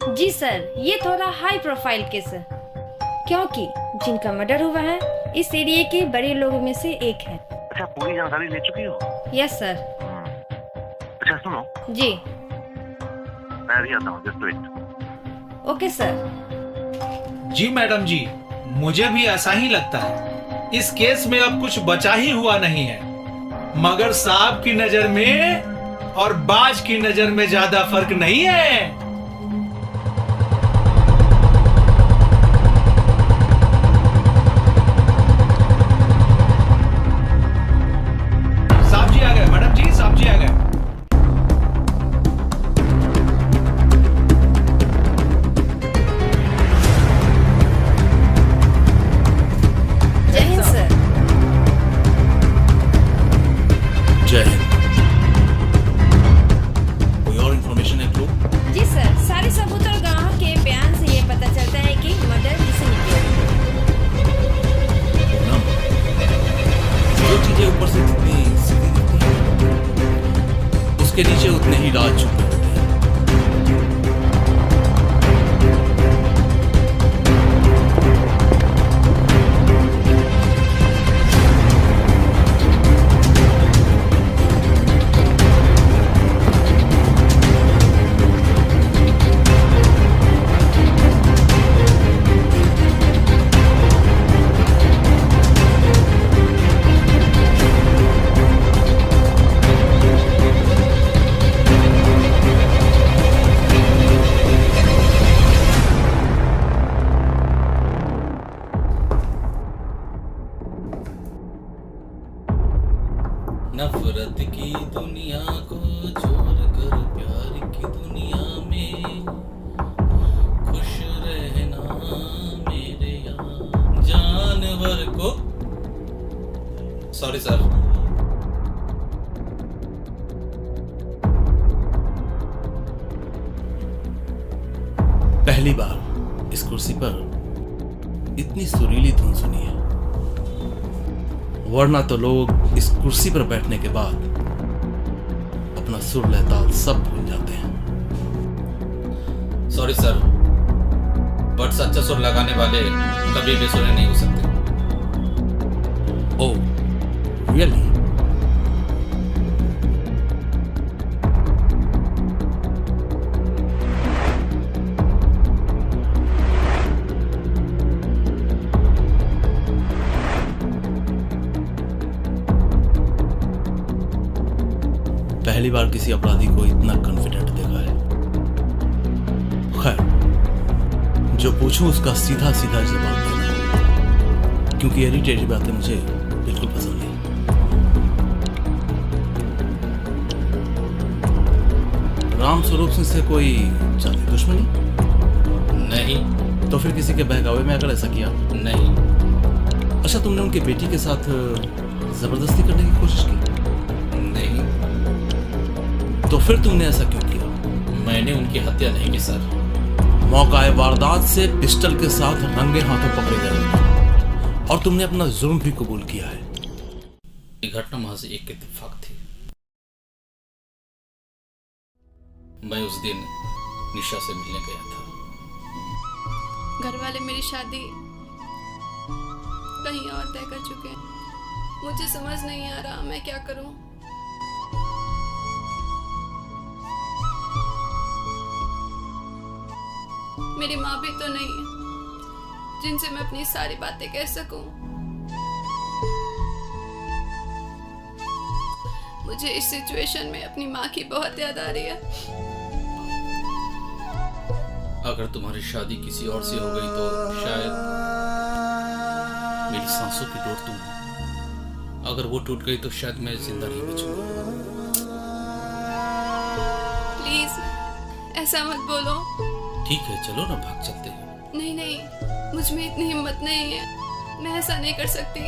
जी sir, ये थोड़ा high profile case है, क्योंकि जिनका मर्डर हुआ है इस एरिया के बड़े लोगों में से एक है। अच्छा, पूरी जानकारी ले चुकी हो? Yes sir. अच्छा सुनो, जी। मैं अभी आता हूँ, जस्ट वेट। Okay sir. जी मैडम जी, मुझे भी ऐसा ही लगता है। इस केस में अब कुछ बचा ही हुआ नहीं है, मगर सांप की नजर में और बाज की नजर में ज्यादा फर्क नहीं है। साहब जी आ गए, मैडम जी साहब जी आ गए। जय हिंद सर। जय हिंद। कोई और इन्फॉर्मेशन है क्लू? जी सर, सारे सबूत और गवाहों के बयान से ये पता चलता है कि मर्डर किसी ने किया। जो चीजें ऊपर से जितनी सीधी दिखती हैं, उसके नीचे उतने ही राज छुपे होते हैं। नफरत की दुनिया को छोड़कर प्यार की दुनिया में खुश रहना मेरे यहाँ जानवर को। Sorry sir. पहली बार इस कुर्सी पर इतनी सुरीली धुन सुनी है, वरना तो लोग इस कुर्सी पर बैठने के बाद अपना सुर लय ताल सब भूल जाते हैं। सॉरी सर, बट सच्चा सुर लगाने वाले कभी बेसुरे नहीं हो सकते। Oh really? पहली बार किसी अपराधी को इतना कॉन्फिडेंट देखा है। खैर, जो पूछूं उसका सीधा सीधा जवाब देना, क्योंकि इरिटेटिव बातें मुझे बिल्कुल पसंद नहीं। राम स्वरूप सिंह से कोई जाती दुश्मनी? नहीं। तो फिर किसी के बहकावे में अगर ऐसा किया? नहीं। अच्छा, तुमने उनकी बेटी के साथ जबरदस्ती करने की कोशिश की? नहीं। तो फिर तुमने ऐसा क्यों किया? मैंने उनकी हत्या नहीं की सर। मौका वारदात से पिस्टल के साथ रंगे हाथों पकड़े गए और तुमने अपना जुर्म भी कबूल किया है। ये घटना महज एक इत्तेफाक थी। मैं उस दिन निशा से मिलने गया था। घर वाले मेरी शादी कहीं और तय कर चुके हैं। मुझे समझ नहीं आ रहा मैं क्या करूं। मेरी माँ भी तो नहीं है जिनसे मैं अपनी सारी बातें कह सकूं। मुझे इस सिचुएशन में अपनी माँ की बहुत याद आ रही है। अगर तुम्हारी शादी किसी और से हो गई तो शायद मेरी सांसों की डोर तुम हो। अगर वो टूट गई तो शायद मैं जिंदा नहीं बचूंगा। प्लीज ऐसा मत बोलो। ठीक है, चलो ना, भाग चलते हैं। नहीं नहीं, मुझ में इतनी हिम्मत नहीं है, मैं ऐसा नहीं कर सकती।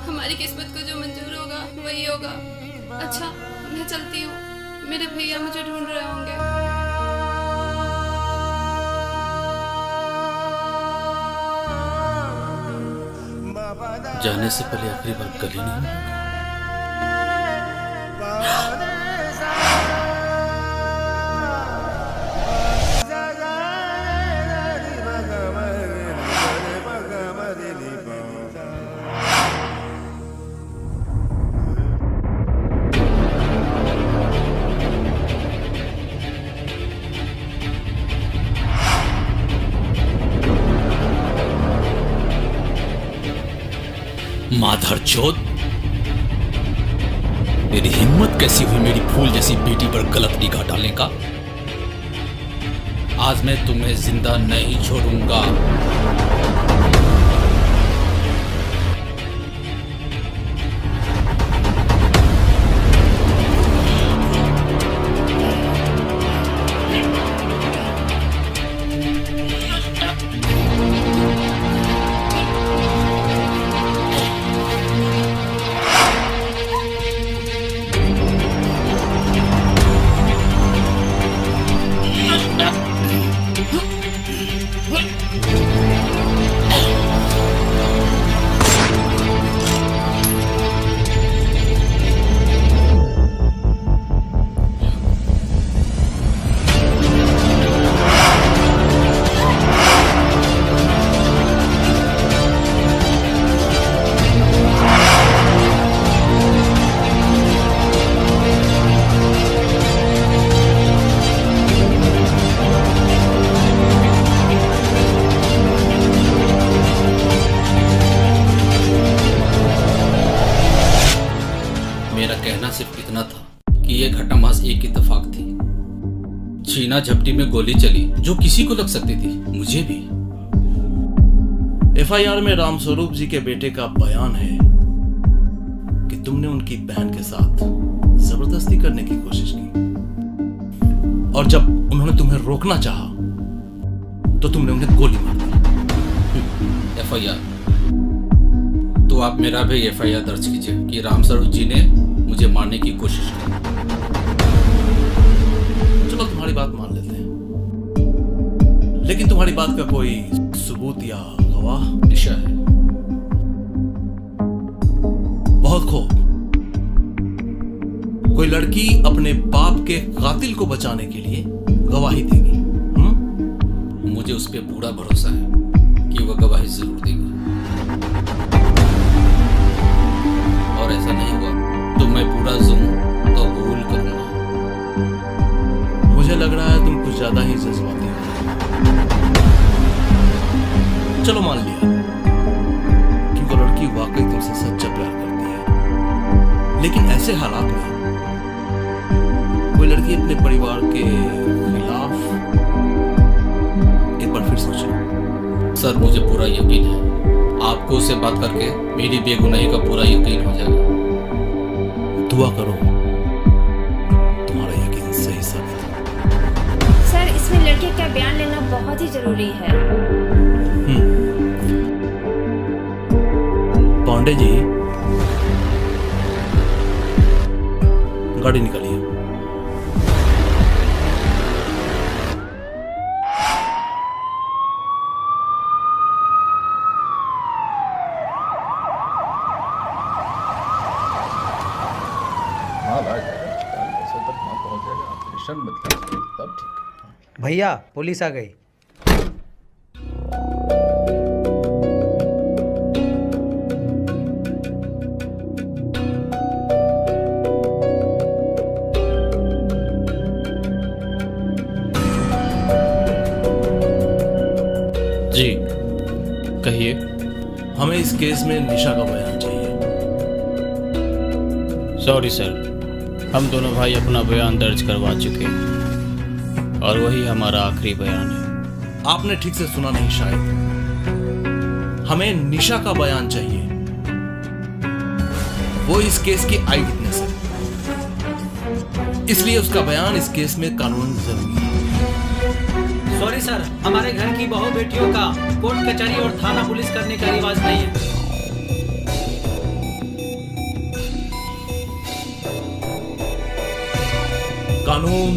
हमारी किस्मत को जो मंजूर होगा वही होगा। अच्छा, मैं चलती हूँ, मेरे भैया मुझे ढूंढ रहे होंगे। जाने से पहले आखिरी बार गले नहीं मिलेंगे। माधर चोद, मेरी हिम्मत कैसी हुई मेरी फूल जैसी बेटी पर गलत निगाह डालने का। आज मैं तुम्हें जिंदा नहीं छोड़ूंगा। मेरा कहना सिर्फ इतना था कि यह घटना महज एक इत्तेफाक थी। छीना झपटी में गोली चली जो किसी को लग सकती थी, मुझे भी। एफआईआर में रामस्वरूप जी के बेटे का बयान है कि तुमने उनकी बहन के साथ जबरदस्ती करने की कोशिश की और जब उन्होंने तुम्हें रोकना चाहा तो तुमने उन्हें गोली मार दी। एफआईआर तो आप मेरा भी एफआईआर दर्ज कीजिए कि रामस्वरूप जी ने मुझे मारने की कोशिश की। चलो तुम्हारी बात मान लेते हैं, लेकिन तुम्हारी बात का कोई सबूत या गवाह? निशा है। बहुत खूब। कोई लड़की अपने बाप के कातिल को बचाने के लिए गवाही देगी। मुझे उस पर पूरा भरोसा है कि वह गवाही जरूर देगी। और ऐसा नहीं हुआ तो मैं पूरा जुल्म कबूल करूंगा। मुझे लग रहा है तुम कुछ ज्यादा ही जज्बाती हो। चलो मान लिया कि वो लड़की वाकई तुमसे सच्चा प्यार करती है, लेकिन ऐसे हालात में कोई लड़की अपने परिवार के खिलाफ एक बार फिर सोचो। सर, मुझे पूरा यकीन है आपको उससे बात करके मेरी बेगुनाही का पूरा यकीन हो जाएगा। दुआ करो तुम्हारा यकीन सही साबित हो। सर, इसमें लड़के का बयान लेना बहुत ही जरूरी है। पांडे जी, गाड़ी निकालिए। भैया, पुलिस आ गई। जी कहिए। हमें इस केस में निशा का बयान चाहिए। सॉरी सर, हम दोनों भाई अपना बयान दर्ज करवा चुके हैं और वही हमारा आखिरी बयान है। आपने ठीक से सुना नहीं शायद। हमें निशा का बयान चाहिए। वो इस केस की आई विटनेस है, इसलिए उसका बयान इस केस में कानूनन जरूरी है। सॉरी सर, हमारे घर की बहू बेटियों का कोर्ट कचहरी और थाना पुलिस करने का रिवाज नहीं है। कानून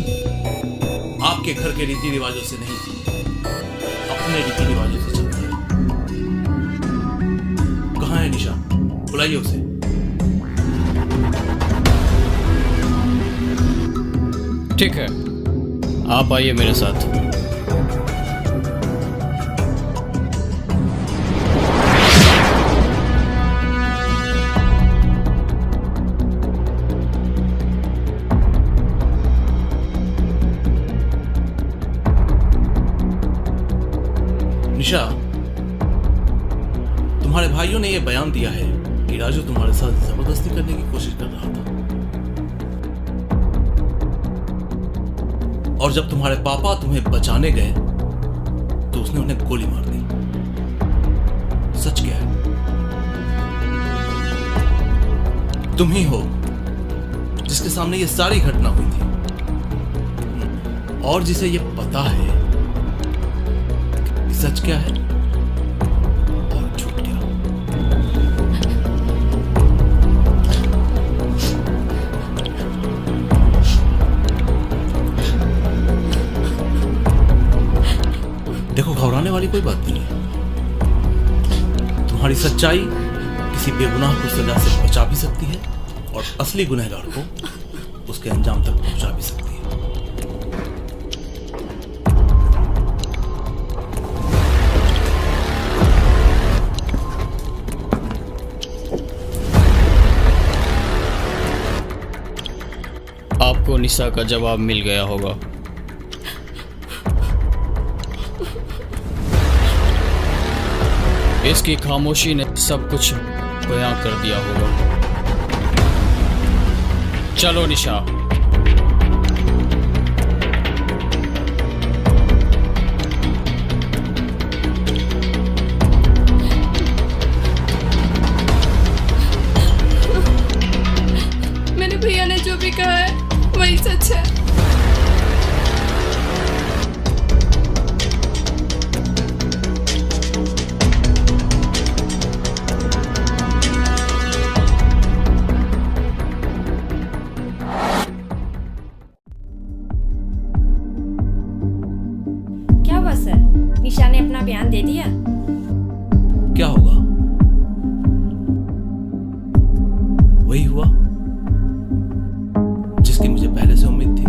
आपके घर के रीति रिवाजों से नहीं, अपने रीति रिवाजों से चलता है। कहाँ है निशा? बुलाइए उसे। ठीक है, आप आइए मेरे साथ। निशा, तुम्हारे भाइयों ने यह बयान दिया है कि राजू तुम्हारे साथ जबरदस्ती करने की कोशिश कर रहा था, और जब तुम्हारे पापा तुम्हें बचाने गए तो उसने उन्हें गोली मार दी। सच क्या है? तुम ही हो जिसके सामने ये सारी घटना हुई थी, और जिसे ये पता है कि सच क्या है और झूठ क्या। देखो, घबराने वाली कोई बात नहीं है। तुम्हारी सच्चाई किसी बेगुनाह को सजा से बचा भी सकती है और असली गुनहगार को उसके अंजाम तक पहुंचा भी सकती है। आपको निशा का जवाब मिल गया होगा। इसकी खामोशी ने सब कुछ बयां कर दिया होगा। चलो निशा। मेरे भैया ने जो भी कहा है वही सच है। क्या हुआ सर? निशा ने अपना बयान दे दिया? क्या होगा? वही हुआ जिसकी मुझे पहले से उम्मीद थी।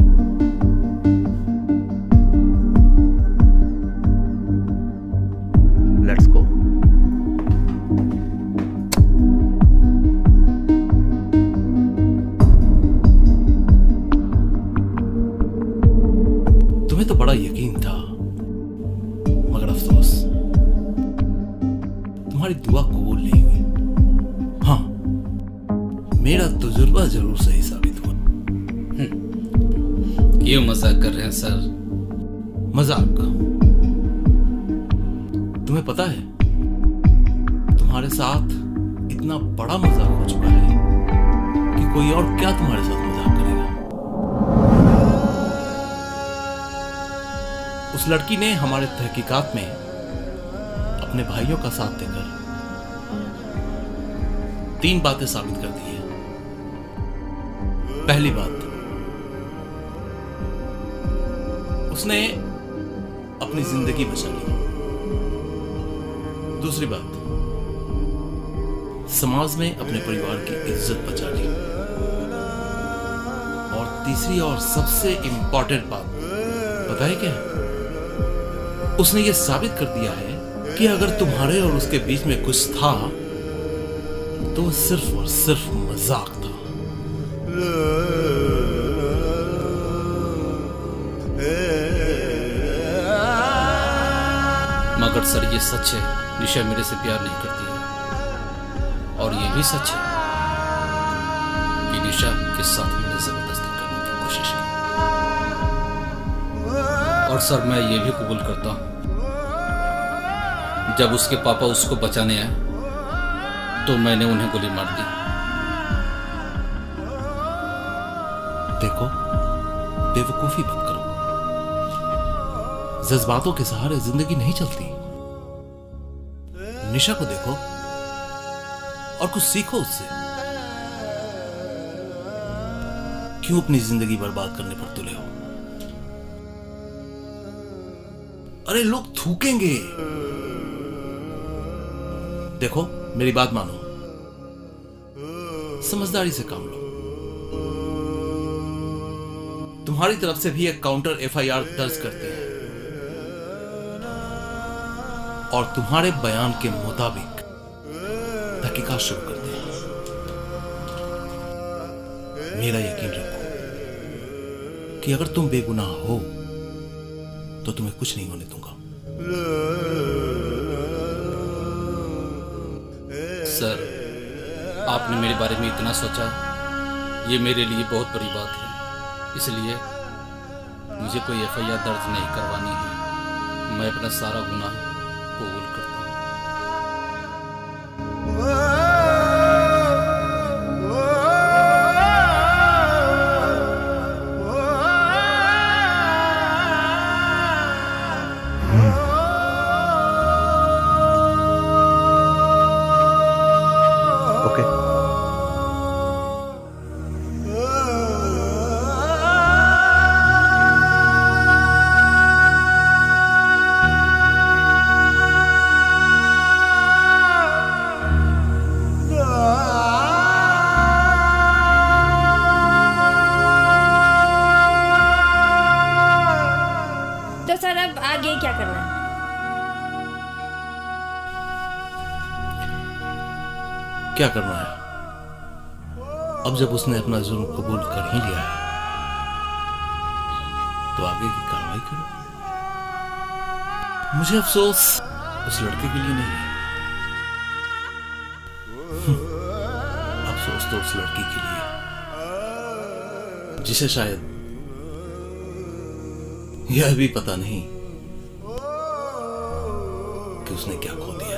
Let's go. तुम्हें तो बड़ा यकीन था, मगर अफसोस तुम्हारी दुआ कबूल नहीं हुई। हाँ, मेरा तजुर्बा जरूर सही साबित हुआ। ये मजाक कर रहे हैं सर? मजाक? तुम्हें पता है तुम्हारे साथ इतना बड़ा मजाक हो चुका है कि कोई और क्या तुम्हारे साथ मजाक करेगा। उस लड़की ने हमारे तहकीकात में अपने भाइयों का साथ देकर 3 बातें साबित कर दी है। पहली बात, उसने अपनी जिंदगी बचा ली। दूसरी बात, समाज में अपने परिवार की इज्जत बचा ली। और तीसरी और सबसे इंपॉर्टेंट बात पता है क्या है? उसने ये साबित कर दिया है कि अगर तुम्हारे और उसके बीच में कुछ था तो वो सिर्फ और सिर्फ मजाक था। मगर सर ये सच है, निशा मेरे से प्यार नहीं करती है। और ये भी सच है कि निशा के साथ मैंने जबरदस्ती करने की कोशिश की। और सर मैं ये भी कबूल करता हूँ, जब उसके पापा उसको बचाने आए तो मैंने उन्हें गोली मार दी। देखो, बेवकूफी मत करो। जज्बातों के सहारे जिंदगी नहीं चलती। निशा को देखो और कुछ सीखो उससे। क्यों अपनी जिंदगी बर्बाद करने पर तुले हो? अरे लोग थूकेंगे। देखो मेरी बात मानो, समझदारी से काम लो। तुम्हारी तरफ से भी एक काउंटर एफआईआर दर्ज करते हैं और तुम्हारे बयान के मुताबिक तहकीकात शुरू करते हैं। मेरा यकीन रखो कि अगर तुम बेगुनाह हो तो तुम्हें कुछ नहीं होने दूंगा। सर आपने मेरे बारे में इतना सोचा, ये मेरे लिए बहुत बड़ी बात है। इसलिए मुझे कोई एफआईआर दर्ज नहीं करवानी है। मैं अपना सारा गुनाह कबूल करता हूँ। ओके। तो सर अब आगे क्या करना है? क्या करना है? अब जब उसने अपना जुर्म कबूल कर ही लिया है तो आगे की कार्रवाई करो। मुझे अफसोस उस लड़के के लिए नहीं है, अफसोस तो उस लड़की के लिए जिसे शायद यह भी पता नहीं कि उसने क्या खो दिया।